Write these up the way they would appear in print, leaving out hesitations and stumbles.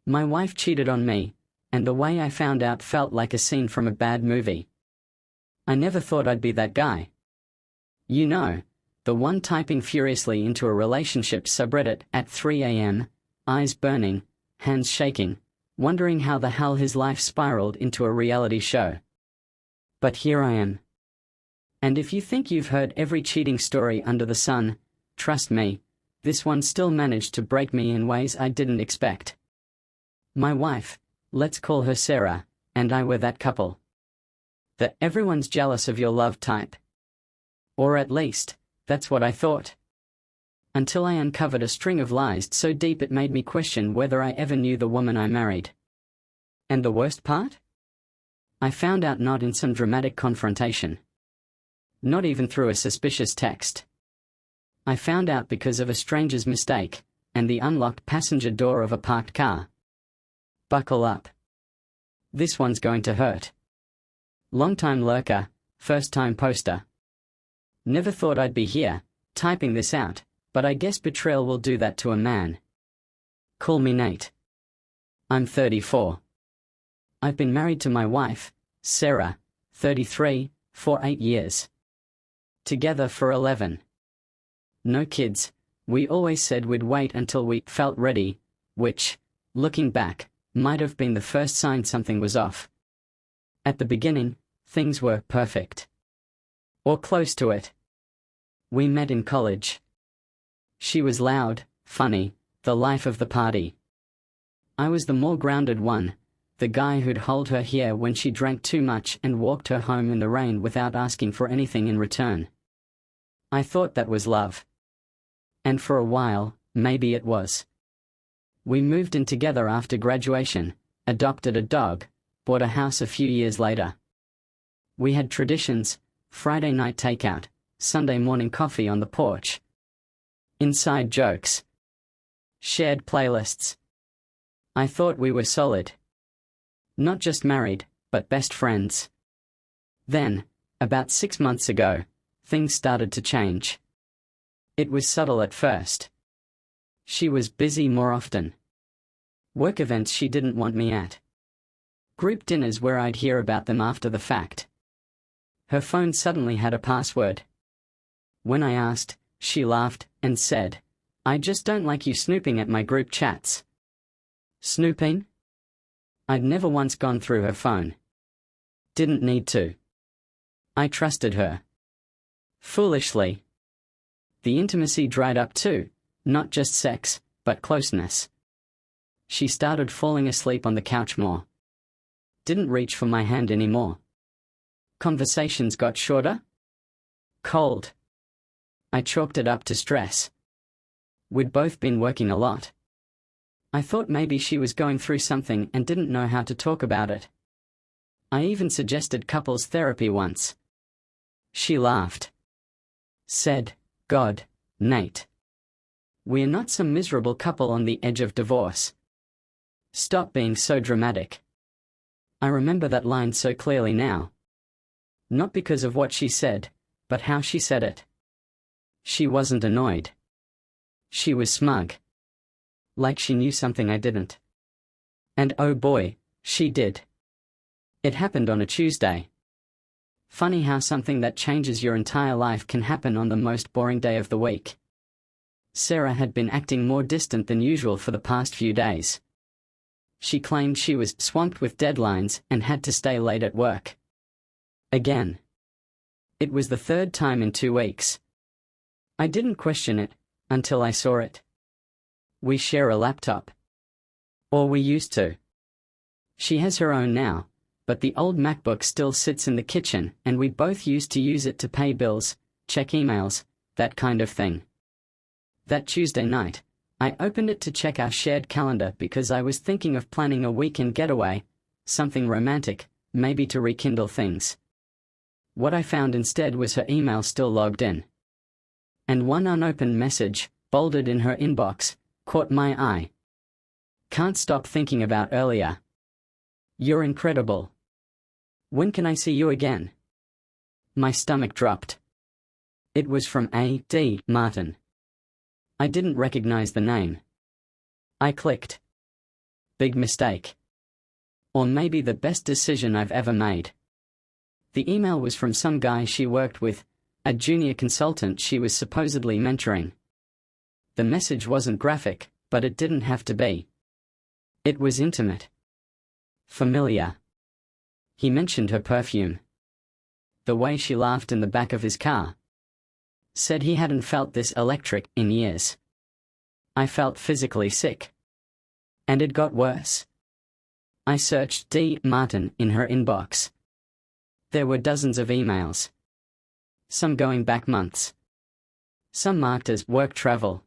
My wife cheated on me, and the way I found out felt like a scene from a bad movie. I never thought I'd be that guy. You know, the one typing furiously into a relationship subreddit at 3 a.m., eyes burning, hands shaking, wondering how the hell his life spiraled into a reality show. But here I am. And if you think you've heard every cheating story under the sun, trust me, this one still managed to break me in ways I didn't expect. My wife, let's call her Sarah, and I were that couple. The everyone's jealous of your love type. Or at least, that's what I thought. Until I uncovered a string of lies so deep it made me question whether I ever knew the woman I married. And the worst part? I found out not in some dramatic confrontation. Not even through a suspicious text. I found out because of a stranger's mistake, and the unlocked passenger door of a parked car. Buckle up. This one's going to hurt. Long-time lurker, first-time poster. Never thought I'd be here, typing this out, but I guess betrayal will do that to a man. Call me Nate. I'm 34. I've been married to my wife, Sarah, 33, for 8 years. Together for 11. No kids. We always said we'd wait until we felt ready, which, looking back, might have been the first sign something was off. At the beginning, things were perfect. Or close to it. We met in college. She was loud, funny, the life of the party. I was the more grounded one, the guy who'd hold her here when she drank too much and walked her home in the rain without asking for anything in return. I thought that was love. And for a while, maybe it was. We moved in together after graduation, adopted a dog, bought a house a few years later. We had traditions: Friday night takeout, Sunday morning coffee on the porch. Inside jokes. Shared playlists. I thought we were solid. Not just married, but best friends. Then, about 6 months ago, things started to change. It was subtle at first. She was busy more often. Work events she didn't want me at. Group dinners where I'd hear about them after the fact. Her phone suddenly had a password. When I asked, she laughed and said, "I just don't like you snooping at my group chats." Snooping? I'd never once gone through her phone. Didn't need to. I trusted her. Foolishly. The intimacy dried up too, not just sex, but closeness. She started falling asleep on the couch more. Didn't reach for my hand anymore. Conversations got shorter. Cold. I chalked it up to stress. We'd both been working a lot. I thought maybe she was going through something and didn't know how to talk about it. I even suggested couples therapy once. She laughed. Said, "God, Nate. We're not some miserable couple on the edge of divorce. Stop being so dramatic." I remember that line so clearly now. Not because of what she said, but how she said it. She wasn't annoyed. She was smug. Like she knew something I didn't. And oh boy, she did. It happened on a Tuesday. Funny how something that changes your entire life can happen on the most boring day of the week. Sarah had been acting more distant than usual for the past few days. She claimed she was swamped with deadlines and had to stay late at work. Again. It was the third time in 2 weeks. I didn't question it, until I saw it. We share a laptop. Or we used to. She has her own now, but the old MacBook still sits in the kitchen and we both used to use it to pay bills, check emails, that kind of thing. That Tuesday night, I opened it to check our shared calendar because I was thinking of planning a weekend getaway, something romantic, maybe to rekindle things. What I found instead was her email still logged in. And one unopened message, bolded in her inbox, caught my eye. "Can't stop thinking about earlier. You're incredible. When can I see you again?" My stomach dropped. It was from A.D. Martin. I didn't recognize the name. I clicked. Big mistake. Or maybe the best decision I've ever made. The email was from some guy she worked with, a junior consultant she was supposedly mentoring. The message wasn't graphic, but it didn't have to be. It was intimate. Familiar. He mentioned her perfume. The way she laughed in the back of his car. Said he hadn't felt this electric in years. I felt physically sick. And it got worse. I searched D. Martin in her inbox. There were dozens of emails. Some going back months. Some marked as work travel.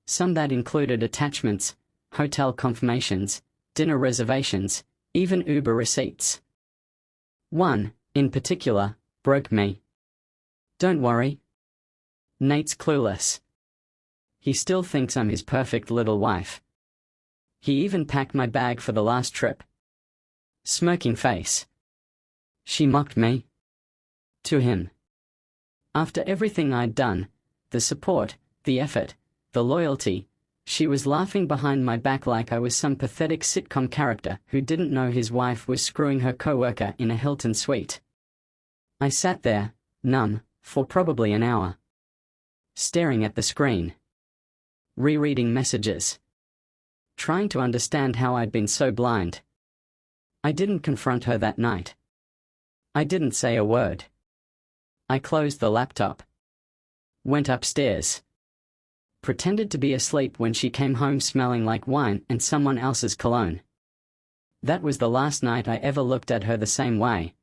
Some that included attachments, hotel confirmations, dinner reservations, even Uber receipts. One, in particular, broke me. Don't worry. Nate's clueless. He still thinks I'm his perfect little wife. He even packed my bag for the last trip. Smirking face. She mocked me. To him. After everything I'd done, the support, the effort, the loyalty, she was laughing behind my back like I was some pathetic sitcom character who didn't know his wife was screwing her coworker in a Hilton suite. I sat there, numb, for probably an hour. Staring at the screen. Rereading messages. Trying to understand how I'd been so blind. I didn't confront her that night. I didn't say a word. I closed the laptop. Went upstairs. Pretended to be asleep when she came home smelling like wine and someone else's cologne. That was the last night I ever looked at her the same way.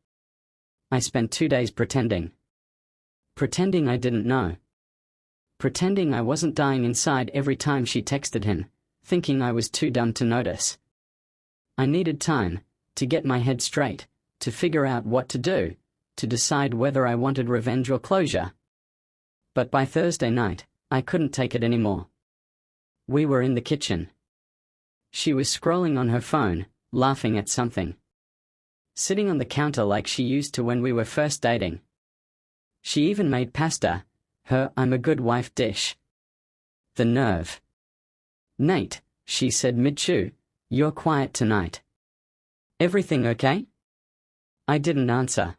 I spent 2 days pretending. Pretending I didn't know. Pretending I wasn't dying inside every time she texted him, thinking I was too dumb to notice. I needed time, to get my head straight, to figure out what to do, to decide whether I wanted revenge or closure. But by Thursday night, I couldn't take it anymore. We were in the kitchen. She was scrolling on her phone, laughing at something. Sitting on the counter like she used to when we were first dating. She even made pasta, her I'm a good wife dish. The nerve. Nate, she said mid-chew, you're quiet tonight. Everything okay? I didn't answer.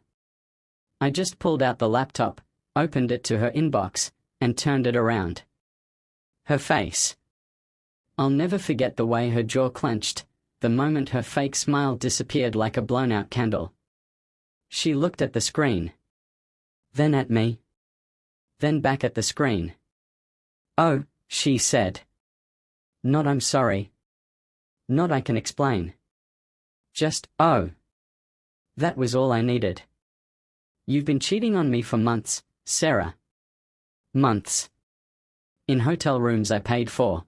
I just pulled out the laptop, opened it to her inbox, and turned it around. Her face. I'll never forget the way her jaw clenched, the moment her fake smile disappeared like a blown-out candle. She looked at the screen. Then at me. Then back at the screen. Oh, she said. Not I'm sorry. Not I can explain. Just, oh. That was all I needed. You've been cheating on me for months, Sarah. Months. In hotel rooms I paid for.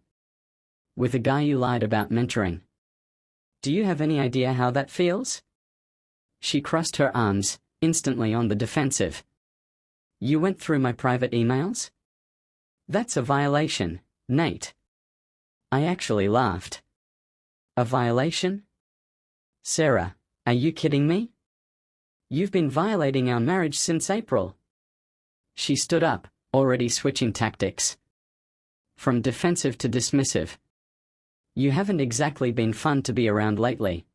With a guy you lied about mentoring. Do you have any idea how that feels? She crossed her arms, instantly on the defensive. You went through my private emails? That's a violation, Nate. I actually laughed. A violation? Sarah, are you kidding me? You've been violating our marriage since April. She stood up, already switching tactics. From defensive to dismissive. You haven't exactly been fun to be around lately.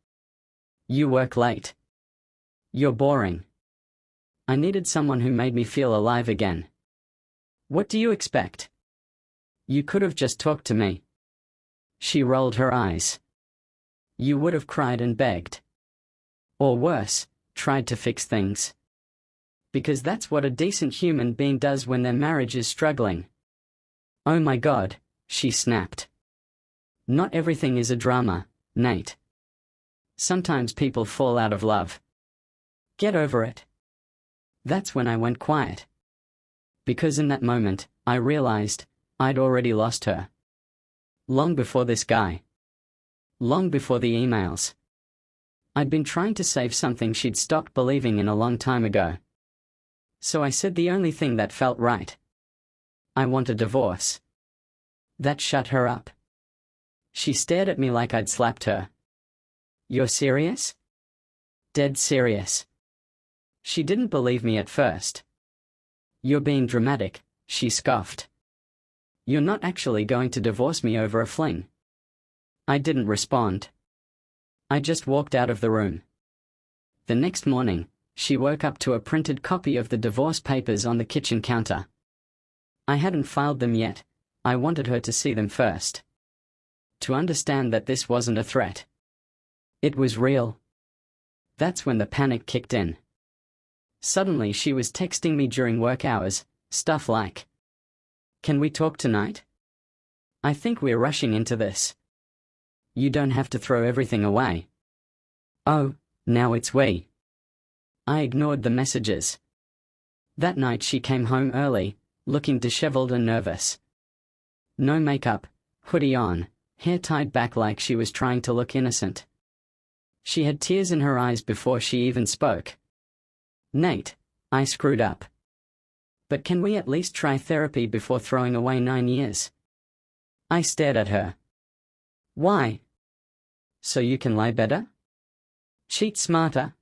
You work late. You're boring. I needed someone who made me feel alive again. What do you expect? You could have just talked to me. She rolled her eyes. You would have cried and begged. Or worse, tried to fix things. Because that's what a decent human being does when their marriage is struggling. Oh my God, she snapped. Not everything is a drama, Nate. Sometimes people fall out of love. Get over it. That's when I went quiet. Because in that moment, I realized I'd already lost her. Long before this guy. Long before the emails. I'd been trying to save something she'd stopped believing in a long time ago. So I said the only thing that felt right. I want a divorce. That shut her up. She stared at me like I'd slapped her. You're serious? Dead serious. She didn't believe me at first. You're being dramatic, she scoffed. You're not actually going to divorce me over a fling. I didn't respond. I just walked out of the room. The next morning, she woke up to a printed copy of the divorce papers on the kitchen counter. I hadn't filed them yet. I wanted her to see them first. To understand that this wasn't a threat. It was real. That's when the panic kicked in. Suddenly she was texting me during work hours, stuff like, "Can we talk tonight? I think we're rushing into this. You don't have to throw everything away." Oh, now it's we. I ignored the messages. That night she came home early, looking disheveled and nervous. No makeup, hoodie on, hair tied back like she was trying to look innocent. She had tears in her eyes before she even spoke. "Nate, I screwed up. But can we at least try therapy before throwing away 9 years?" I stared at her. "Why? So you can lie better? Cheat smarter?"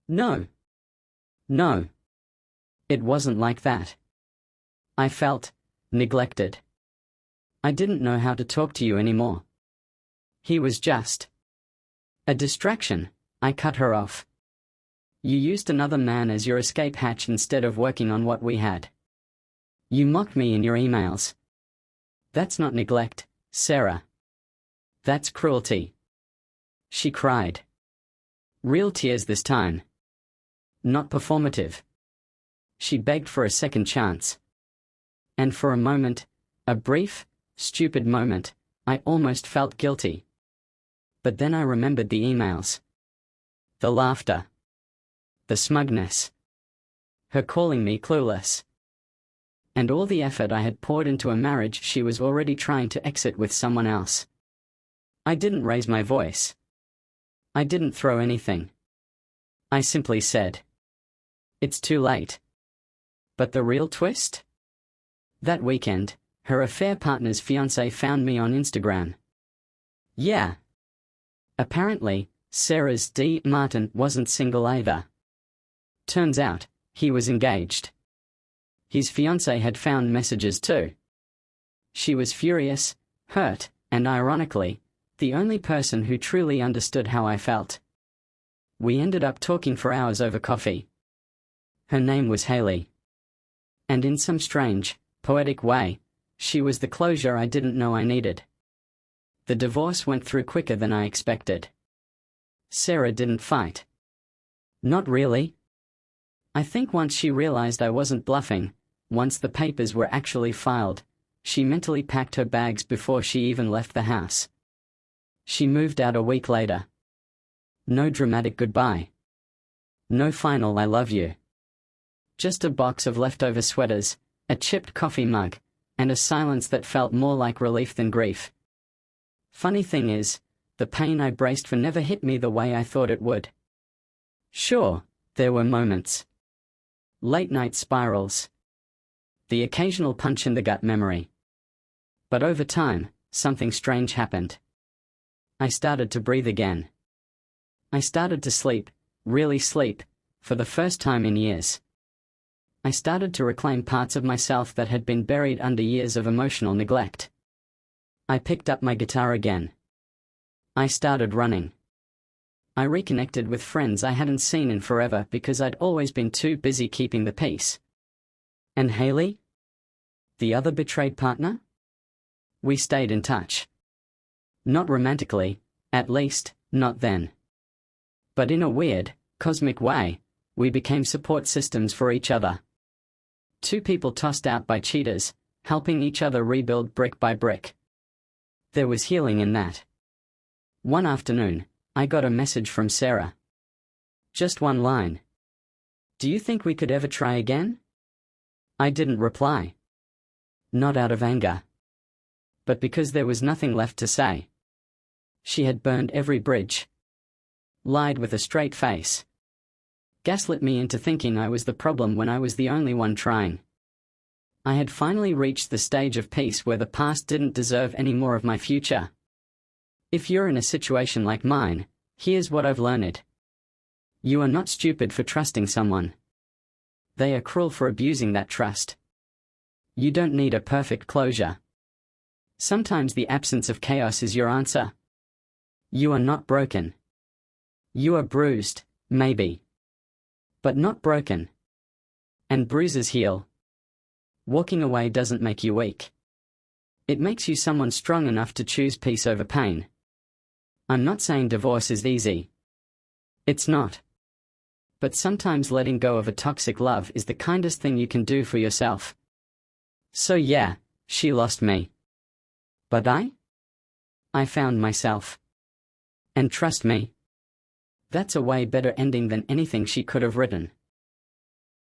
No. No. It wasn't like that. I felt neglected. I didn't know how to talk to you anymore. He was just a distraction. I cut her off. You used another man as your escape hatch instead of working on what we had. You mocked me in your emails. That's not neglect, Sarah. That's cruelty. She cried. Real tears this time. Not performative. She begged for a second chance. And for a moment, a brief, stupid moment, I almost felt guilty. But then I remembered the emails. The laughter. The smugness. Her calling me clueless. And all the effort I had poured into a marriage she was already trying to exit with someone else. I didn't raise my voice. I didn't throw anything. I simply said, "It's too late." But the real twist? That weekend, her affair partner's fiancé found me on Instagram. Yeah. Apparently, Sarah's D. Martin wasn't single either. Turns out, he was engaged. His fiancé had found messages too. She was furious, hurt, and ironically, the only person who truly understood how I felt. We ended up talking for hours over coffee. Her name was Haley. And in some strange, poetic way, she was the closure I didn't know I needed. The divorce went through quicker than I expected. Sarah didn't fight. Not really. I think once she realized I wasn't bluffing, once the papers were actually filed, she mentally packed her bags before she even left the house. She moved out a week later. No dramatic goodbye. No final "I love you." Just a box of leftover sweaters, a chipped coffee mug, and a silence that felt more like relief than grief. Funny thing is, the pain I braced for never hit me the way I thought it would. Sure, there were moments. Late-night spirals. The occasional punch in the gut memory. But over time, something strange happened. I started to breathe again. I started to sleep, really sleep, for the first time in years. I started to reclaim parts of myself that had been buried under years of emotional neglect. I picked up my guitar again. I started running. I reconnected with friends I hadn't seen in forever because I'd always been too busy keeping the peace. And Haley? The other betrayed partner? We stayed in touch. Not romantically, at least, not then. But in a weird, cosmic way, we became support systems for each other. Two people tossed out by cheaters, helping each other rebuild brick by brick. There was healing in that. One afternoon, I got a message from Sarah. Just one line. "Do you think we could ever try again?" I didn't reply. Not out of anger. But because there was nothing left to say. She had burned every bridge. Lied with a straight face. Gaslit me into thinking I was the problem when I was the only one trying. I had finally reached the stage of peace where the past didn't deserve any more of my future. If you're in a situation like mine, here's what I've learned. You are not stupid for trusting someone. They are cruel for abusing that trust. You don't need a perfect closure. Sometimes the absence of chaos is your answer. You are not broken. You are bruised, maybe. But not broken. And bruises heal. Walking away doesn't make you weak. It makes you someone strong enough to choose peace over pain. I'm not saying divorce is easy. It's not. But sometimes letting go of a toxic love is the kindest thing you can do for yourself. So yeah, she lost me. But I found myself. And trust me, that's a way better ending than anything she could have written.